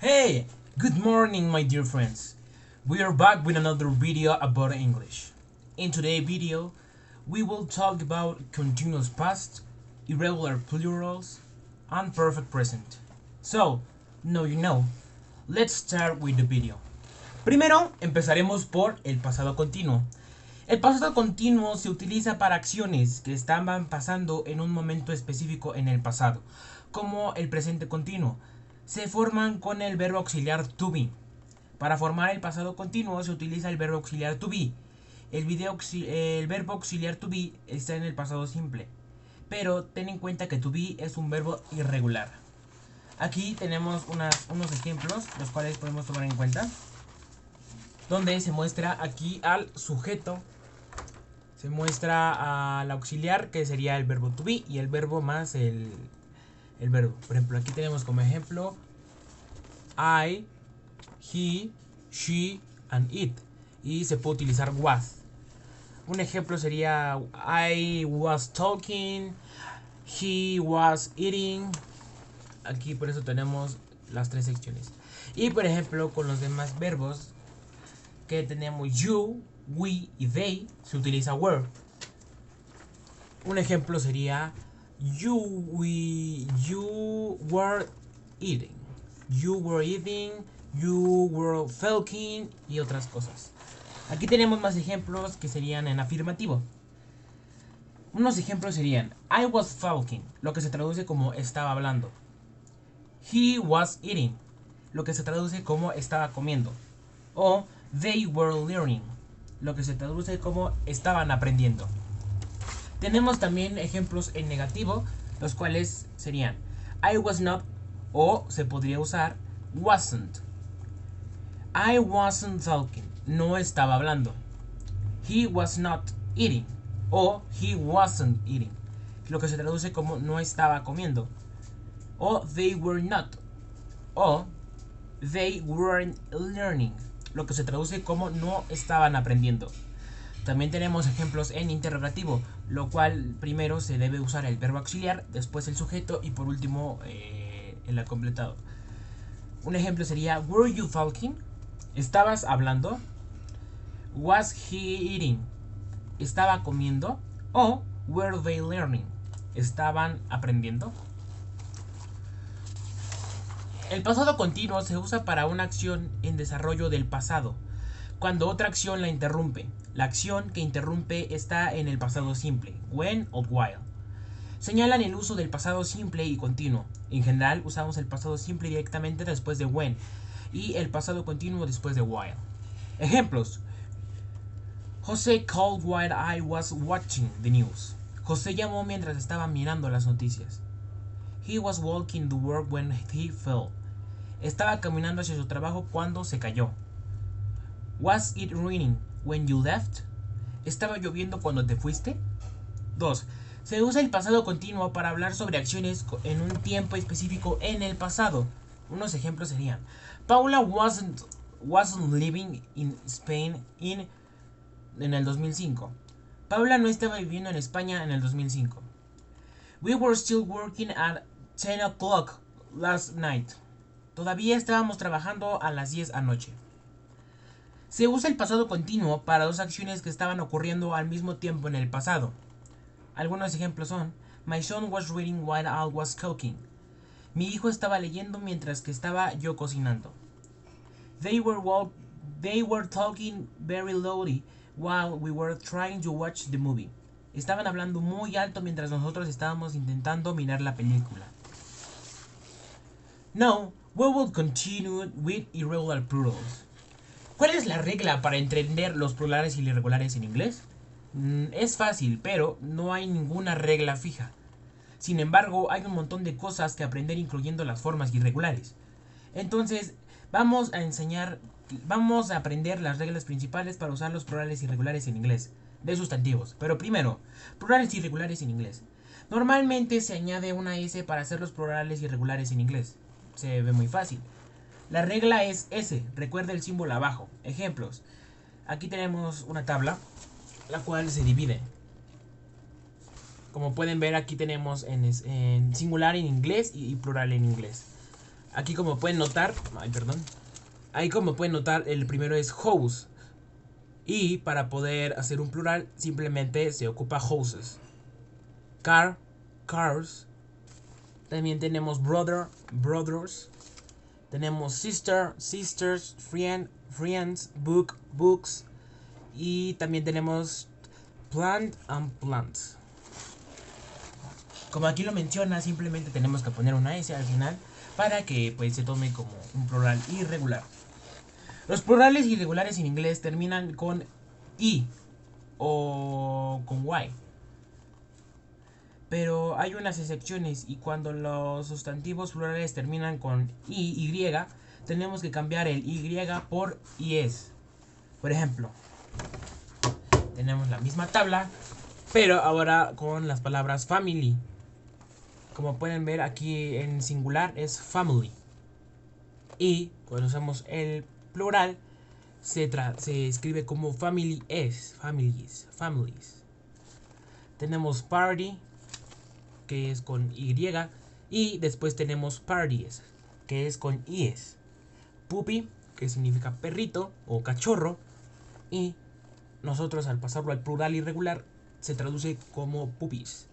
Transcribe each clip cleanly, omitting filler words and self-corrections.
Hey, good morning my dear friends. We are back with another video about English. In today's video, we will talk about continuous past, irregular plurals, and perfect present. So, now you know, let's start with the video. Primero, empezaremos por el pasado continuo. El pasado continuo se utiliza para acciones que estaban pasando en un momento específico en el pasado, como el presente continuo. Se forman con el verbo auxiliar to be. Para formar el pasado continuo se utiliza el verbo auxiliar to be. El verbo auxiliar to be está en el pasado simple, pero ten en cuenta que to be es un verbo irregular. Aquí tenemos unos ejemplos, los cuales podemos tomar en cuenta, donde se muestra aquí al sujeto, se muestra al auxiliar, que sería el verbo to be, y el verbo más el verbo. Por ejemplo, aquí tenemos como ejemplo I, he, she and it, y se puede utilizar was. Un ejemplo sería I was talking, he was eating. Aquí por eso tenemos las tres secciones. Y por ejemplo con los demás verbos que tenemos you, we y they, se utiliza were. Un ejemplo sería you were eating, you were eating, you were talking y otras cosas. Aquí tenemos más ejemplos que serían en afirmativo. Unos ejemplos serían I was talking, lo que se traduce como estaba hablando. He was eating, lo que se traduce como estaba comiendo. O they were learning, lo que se traduce como estaban aprendiendo. Tenemos también ejemplos en negativo, los cuales serían I was not, o se podría usar wasn't. I wasn't talking, no estaba hablando. He was not eating, o he wasn't eating, lo que se traduce como no estaba comiendo. O they were not, o they weren't learning, lo que se traduce como no estaban aprendiendo. También tenemos ejemplos en interrogativo, lo cual primero se debe usar el verbo auxiliar, después el sujeto y por último el completado. Un ejemplo sería were you talking? ¿Estabas hablando? Was he eating? ¿Estaba comiendo? O were they learning? ¿Estaban aprendiendo? El pasado continuo se usa para una acción en desarrollo del pasado, cuando otra acción la interrumpe. La acción que interrumpe está en el pasado simple, when o while. Señalan el uso del pasado simple y continuo. En general usamos el pasado simple directamente después de when y el pasado continuo después de while. Ejemplos: José called while I was watching the news. José llamó mientras estaba mirando las noticias. He was walking to work when he fell. Estaba caminando hacia su trabajo cuando se cayó. Was it raining when you left? ¿Estaba lloviendo cuando te fuiste? 2. Se usa el pasado continuo para hablar sobre acciones en un tiempo específico en el pasado. Unos ejemplos serían Paula wasn't living in Spain en el 2005. Paula no estaba viviendo en España en el 2005. We were still working at 10 o'clock last night. Todavía estábamos trabajando a las 10 anoche. Se usa el pasado continuo para dos acciones que estaban ocurriendo al mismo tiempo en el pasado. Algunos ejemplos son My son was reading while I was cooking. Mi hijo estaba leyendo mientras que estaba yo cocinando. They were talking very loudly while we were trying to watch the movie. Estaban hablando muy alto mientras nosotros estábamos intentando mirar la película. Now, we will continue with irregular plurals. ¿Cuál es la regla para entender los plurales y irregulares en inglés? Es fácil, pero no hay ninguna regla fija. Sin embargo, hay un montón de cosas que aprender incluyendo las formas irregulares. Entonces, vamos a aprender las reglas principales para usar los plurales irregulares en inglés, de sustantivos. Pero primero, plurales irregulares en inglés. Normalmente se añade una S para hacer los plurales irregulares en inglés. Se ve muy fácil. La regla es S, recuerda el símbolo abajo. Ejemplos. Aquí tenemos una tabla, la cual se divide. Como pueden ver, aquí tenemos en singular en inglés y plural en inglés. Aquí como pueden notar, ahí como pueden notar, el primero es house. Y para poder hacer un plural simplemente se ocupa houses. Car, cars. También tenemos brother, brothers. Tenemos sister, sisters, friend, friends, book, books. Y también tenemos plant and plants. Como aquí lo menciona, simplemente tenemos que poner una S al final para que pues se tome como un plural irregular. Los plurales irregulares en inglés terminan con I o con Y. Pero hay unas excepciones y cuando los sustantivos plurales terminan con Y, tenemos que cambiar el Y por IS. Por ejemplo, tenemos la misma tabla, pero ahora con las palabras family. Como pueden ver aquí en singular es family. Y cuando usamos el plural se escribe como families. Tenemos party, que es con Y. Y después tenemos parties, que es con IS. Puppy, que significa perrito o cachorro. Y nosotros al pasarlo al plural irregular se traduce como puppies,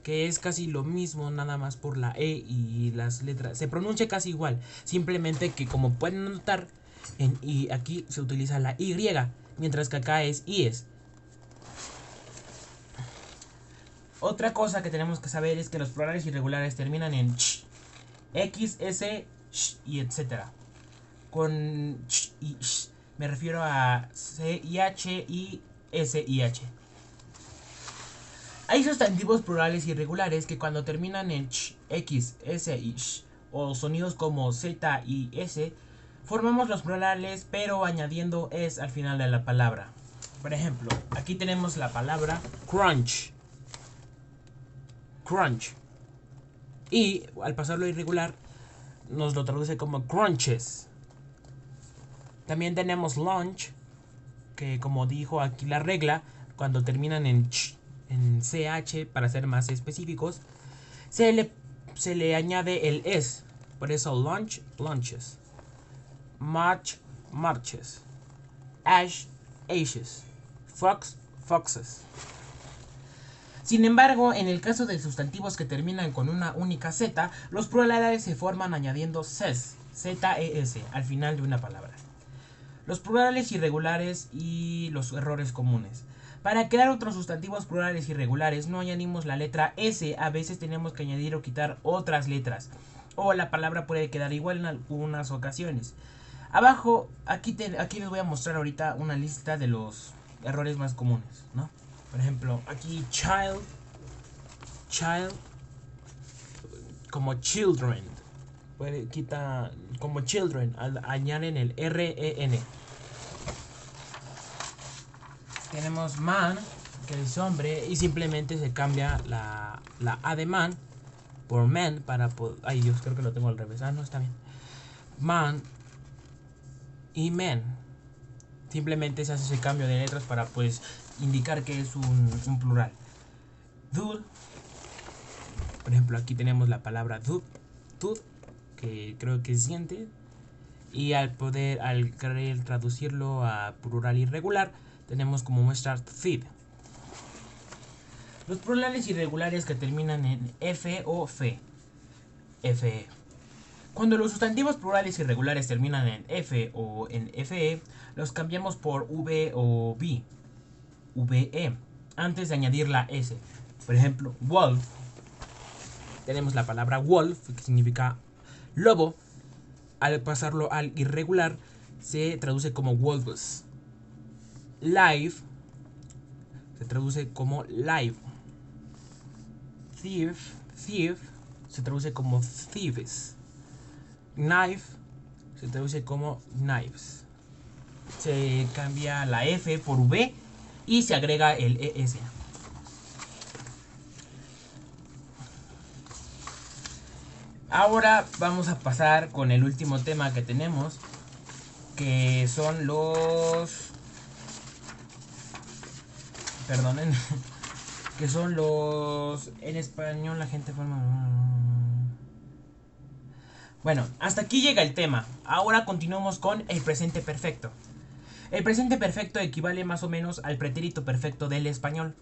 que es casi lo mismo, nada más por la E y las letras. Se pronuncia casi igual, simplemente que como pueden notar, aquí se utiliza la Y, mientras que acá es IS. Otra cosa que tenemos que saber es que los plurales irregulares terminan en ch, x, s, sh y etc. Con ch y sh me refiero a c y h y s y h. Hay sustantivos plurales irregulares que cuando terminan en ch, x, s y sh, o sonidos como z y s, formamos los plurales pero añadiendo es al final de la palabra. Por ejemplo, aquí tenemos la palabra crunch. Crunch. Y al pasarlo irregular nos lo traduce como crunches. También tenemos lunch, que como dijo aquí la regla, cuando terminan en ch, en ch, para ser más específicos, se le añade el es. Por eso lunch, lunches. March, marches. Ash, ashes. Fox, foxes. Sin embargo, en el caso de sustantivos que terminan con una única z, los plurales se forman añadiendo ses, z-e-s, al final de una palabra. Los plurales irregulares y los errores comunes. Para crear otros sustantivos plurales irregulares no añadimos la letra S, a veces tenemos que añadir o quitar otras letras. O la palabra puede quedar igual en algunas ocasiones. Abajo, aquí les voy a mostrar ahorita una lista de los errores más comunes, ¿no? Por ejemplo, aquí child, como children. Quita como children, añaden el R-E-N. Tenemos man, que es hombre, y simplemente se cambia la A de man por man para poder... Ay Dios, creo que lo tengo al revés. Ah, no, está bien. Man y men. Simplemente se hace ese cambio de letras para pues indicar que es un plural. Dude. Por ejemplo, aquí tenemos la palabra dude, que creo que es diente. Y al querer traducirlo a plural irregular, tenemos como muestra feed. Los plurales irregulares que terminan en f o fe. Fe. Cuando los sustantivos plurales irregulares terminan en f o en fe, los cambiamos por v o v, ve, antes de añadir la s. Por ejemplo, wolf. Tenemos la palabra wolf, que significa lobo. Al pasarlo al irregular, se traduce como wolves. Live se traduce como live. Thief se traduce como thieves. Knife se traduce como knives. Se cambia la F por V y se agrega el ES. Ahora vamos a pasar con el último tema que tenemos, que son los... Perdonen. Que son los... En español la gente forma... Bueno, hasta aquí llega el tema. Ahora continuamos con el presente perfecto. El presente perfecto equivale más o menos al pretérito perfecto del español.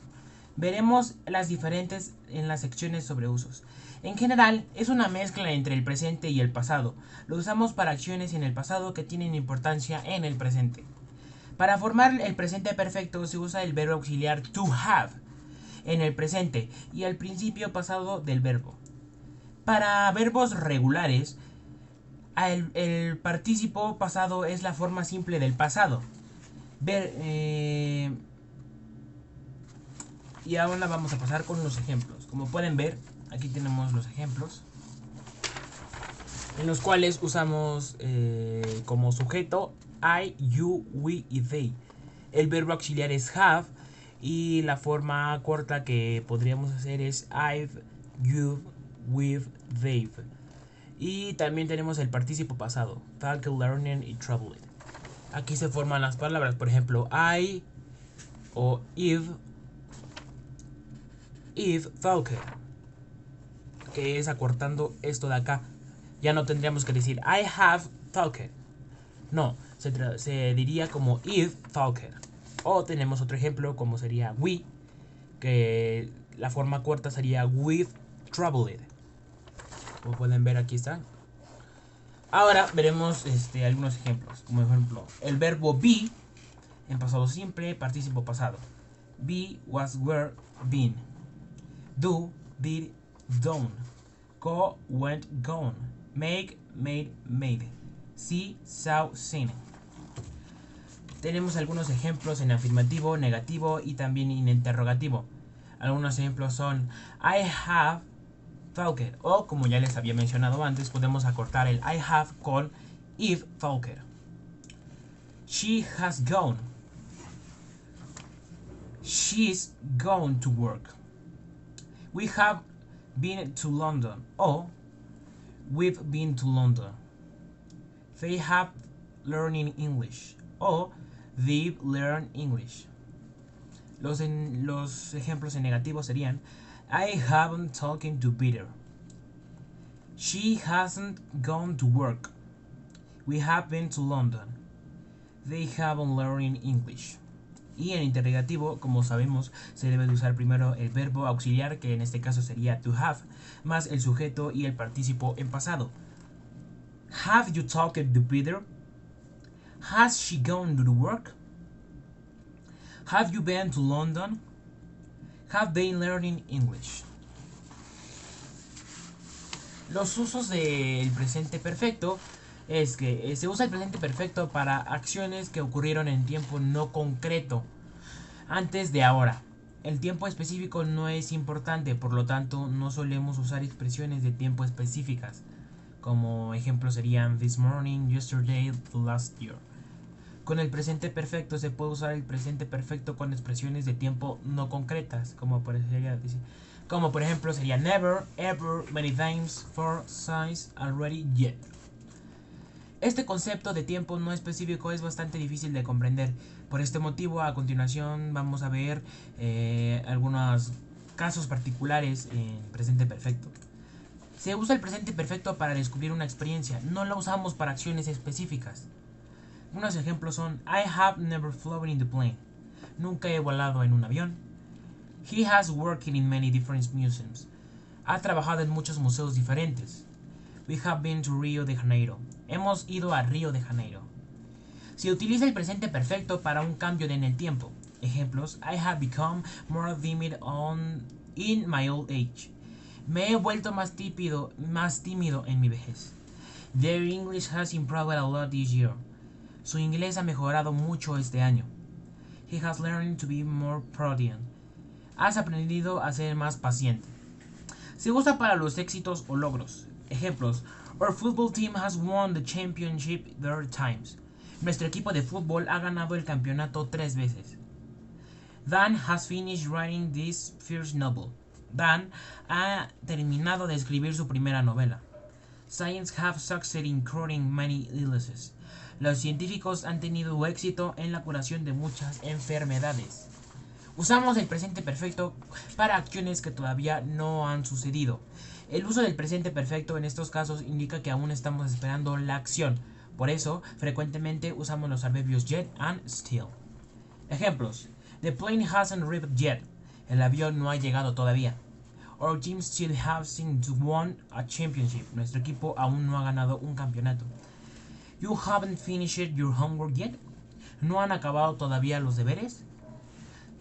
Veremos las diferentes en las secciones sobre usos. En general, es una mezcla entre el presente y el pasado. Lo usamos para acciones en el pasado que tienen importancia en el presente. Para formar el presente perfecto se usa el verbo auxiliar to have en el presente y el principio pasado del verbo. Para verbos regulares, el partícipo pasado es la forma simple del pasado. Y ahora vamos a pasar con los ejemplos. Como pueden ver, aquí tenemos los ejemplos en los cuales usamos como sujeto I, you, we y they. El verbo auxiliar es have y la forma corta que podríamos hacer es I've, you've, we've, they've. Y también tenemos el partícipo pasado, talk, learning y traveling. Aquí se forman las palabras, por ejemplo, I o Eve talked, que es acortando esto de acá. Ya no tendríamos que decir I have talked. No, se diría como Eve talked. O tenemos otro ejemplo como sería we, que la forma corta sería we've traveled. Como pueden ver, aquí está. Ahora veremos algunos ejemplos. Como ejemplo, el verbo be en pasado simple, partícipo pasado. Be, was, were, been. Do, did, done. Go, went, gone. Make, made, made. See, saw, seen. Tenemos algunos ejemplos en afirmativo, negativo y también en interrogativo. Algunos ejemplos son I have talked, o como ya les había mencionado antes, podemos acortar el I have con Eve talked. She has gone. She's gone to work. We have been to London, o we've been to London. They have learning English, o they've learned English. Los ejemplos en negativo serían I haven't talking to Peter. She hasn't gone to work. We have been to London. They haven't learned English. Y en interrogativo, como sabemos, se debe de usar primero el verbo auxiliar, que en este caso sería to have, más el sujeto y el partícipo en pasado. Have you talked to Peter? Has she gone to work? Have you been to London? Have they learning English? Los usos del presente perfecto es que se usa el presente perfecto para acciones que ocurrieron en tiempo no concreto, antes de ahora. El tiempo específico no es importante, por lo tanto no solemos usar expresiones de tiempo específicas. Como ejemplo serían this morning, yesterday, the last year. Con el presente perfecto se puede usar el presente perfecto con expresiones de tiempo no concretas, como por ejemplo sería never, ever, many times, for, since, already, yet. Este concepto de tiempo no específico es bastante difícil de comprender. Por este motivo, a continuación vamos a ver algunos casos particulares en presente perfecto. Se usa el presente perfecto para describir una experiencia, no lo usamos para acciones específicas. Unos ejemplos son I have never flown in the plane. Nunca he volado en un avión. He has worked in many different museums. Ha trabajado en muchos museos diferentes. We have been to Rio de Janeiro. Hemos ido a Río de Janeiro. Se utiliza el presente perfecto para un cambio en el tiempo. Ejemplos: I have become more timid in my old age. Me he vuelto más tímido en mi vejez. Their English has improved a lot this year. Su inglés ha mejorado mucho este año. He has learned to be more prudent. Has aprendido a ser más paciente. Se usa para los éxitos o logros. Ejemplos: Our football team has won the championship 3 times. Nuestro equipo de fútbol ha ganado el campeonato 3 veces. Dan has finished writing this first novel. Dan ha terminado de escribir su primera novela. Science have succeeded in curing many illnesses. Los científicos han tenido éxito en la curación de muchas enfermedades. Usamos el presente perfecto para acciones que todavía no han sucedido. El uso del presente perfecto en estos casos indica que aún estamos esperando la acción. Por eso, frecuentemente usamos los adverbios yet and still. Ejemplos. The plane hasn't arrived yet. El avión no ha llegado todavía. Our team still hasn't won a championship. Nuestro equipo aún no ha ganado un campeonato. You haven't finished your homework yet. ¿No han acabado todavía los deberes?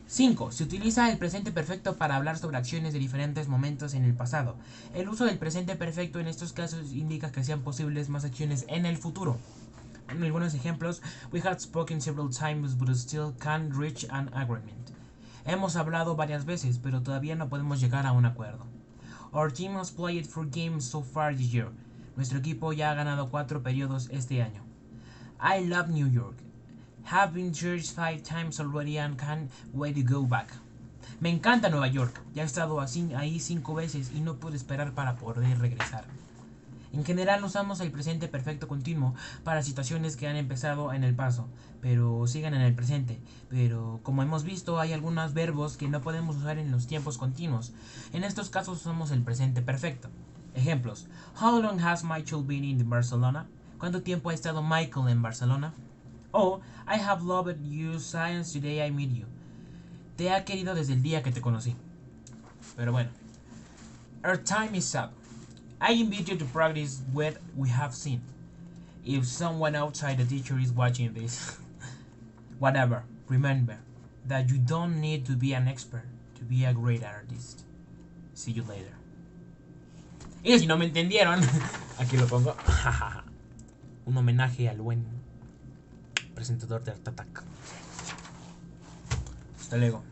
5. Se utiliza el presente perfecto para hablar sobre acciones de diferentes momentos en el pasado. El uso del presente perfecto en estos casos indica que sean posibles más acciones en el futuro. En algunos ejemplos, we had spoken several times but still can't reach an agreement. Hemos hablado varias veces, pero todavía no podemos llegar a un acuerdo. Our team has played 4 games so far this year. Nuestro equipo ya ha ganado 4 periodos este año. I love New York. Have been here 5 times already and can't wait to go back. Me encanta Nueva York. Ya he estado ahí 5 veces y no puedo esperar para poder regresar. En general usamos el presente perfecto continuo para situaciones que han empezado en el pasado, pero siguen en el presente. Pero como hemos visto, hay algunos verbos que no podemos usar en los tiempos continuos. En estos casos usamos el presente perfecto. Ejemplos. How long has Michael been in Barcelona? ¿Cuánto tiempo ha estado Michael en Barcelona? O I have loved you since the day I met you. Te ha querido desde el día que te conocí. Pero bueno. Our time is up. I invite you to practice what we have seen. If someone outside the teacher is watching this, whatever, remember that you don't need to be an expert to be a great artist. See you later. Y si no me entendieron, aquí lo pongo. Un homenaje al buen presentador de Art Attack. Hasta luego.